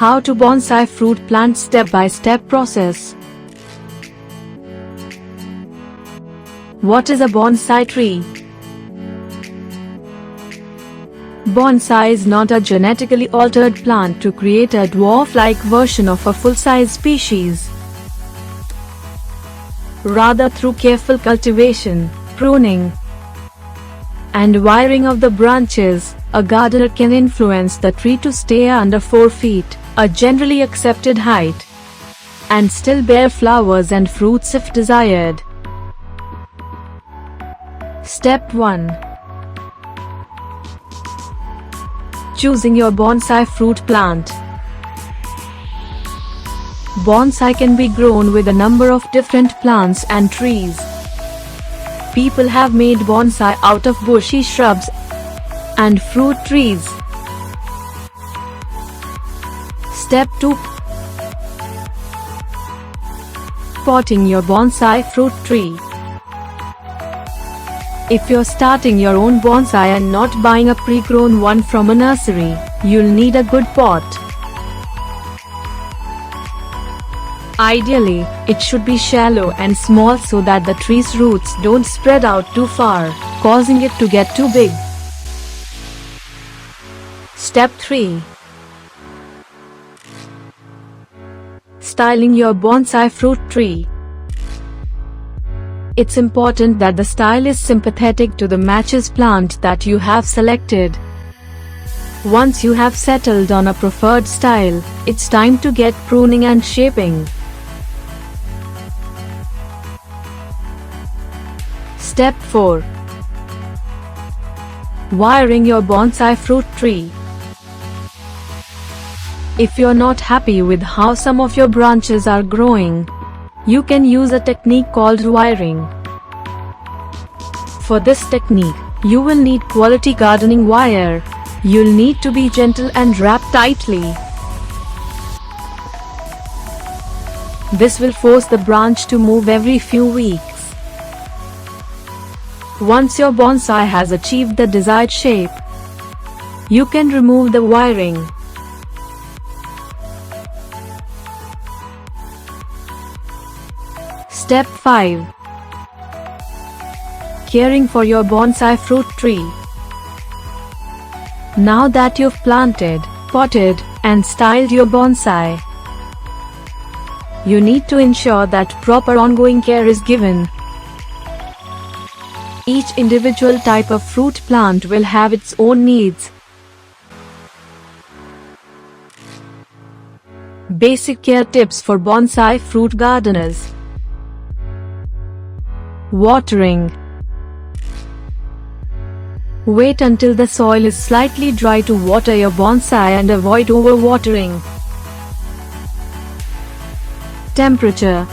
How to bonsai fruit plant step-by-step process. What is a bonsai tree? Bonsai is not a genetically altered plant to create a dwarf-like version of a full-size species. Rather, through careful cultivation, pruning, and wiring of the branches, a gardener can influence the tree to stay under 4 feet, a generally accepted height, and still bear flowers and fruits if desired. Step 1. Choosing your bonsai fruit plant. Bonsai can be grown with a number of different plants and trees. People have made bonsai out of bushy shrubs and fruit trees. Step 2. Potting your bonsai fruit tree. If you're starting your own bonsai and not buying a pre-grown one from a nursery, you'll need a good pot. Ideally, it should be shallow and small so that the tree's roots don't spread out too far, causing it to get too big. Step 3. Styling your bonsai fruit tree. It's important that the style is sympathetic to the matches plant that you have selected. Once you have settled on a preferred style, it's time to get pruning and shaping. Step 4. Wiring your bonsai fruit tree. If you're not happy with how some of your branches are growing, you can use a technique called wiring. For this technique, you will need quality gardening wire. You'll need to be gentle and wrap tightly. This will force the branch to move every few weeks. Once your bonsai has achieved the desired shape, you can remove the wiring. Step 5. Caring for your bonsai fruit tree. Now that you've planted, potted, and styled your bonsai, you need to ensure that proper ongoing care is given. Each individual type of fruit plant will have its own needs. Basic care tips for bonsai fruit gardeners. Watering. Wait until the soil is slightly dry to water your bonsai and avoid overwatering. Temperature.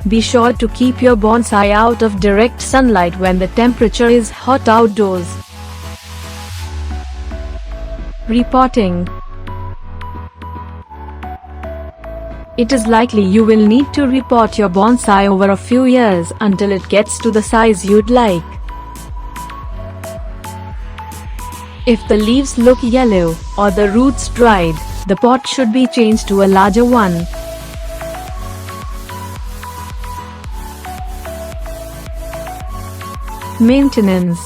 Be sure to keep your bonsai out of direct sunlight when the temperature is hot outdoors. Repotting. It is likely you will need to repot your bonsai over a few years until it gets to the size you'd like. If the leaves look yellow or the roots dried, the pot should be changed to a larger one. Maintenance.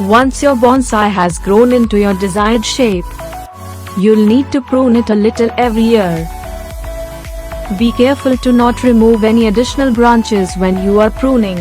Once your bonsai has grown into your desired shape, you'll need to prune it a little every year. Be careful to not remove any additional branches when you are pruning.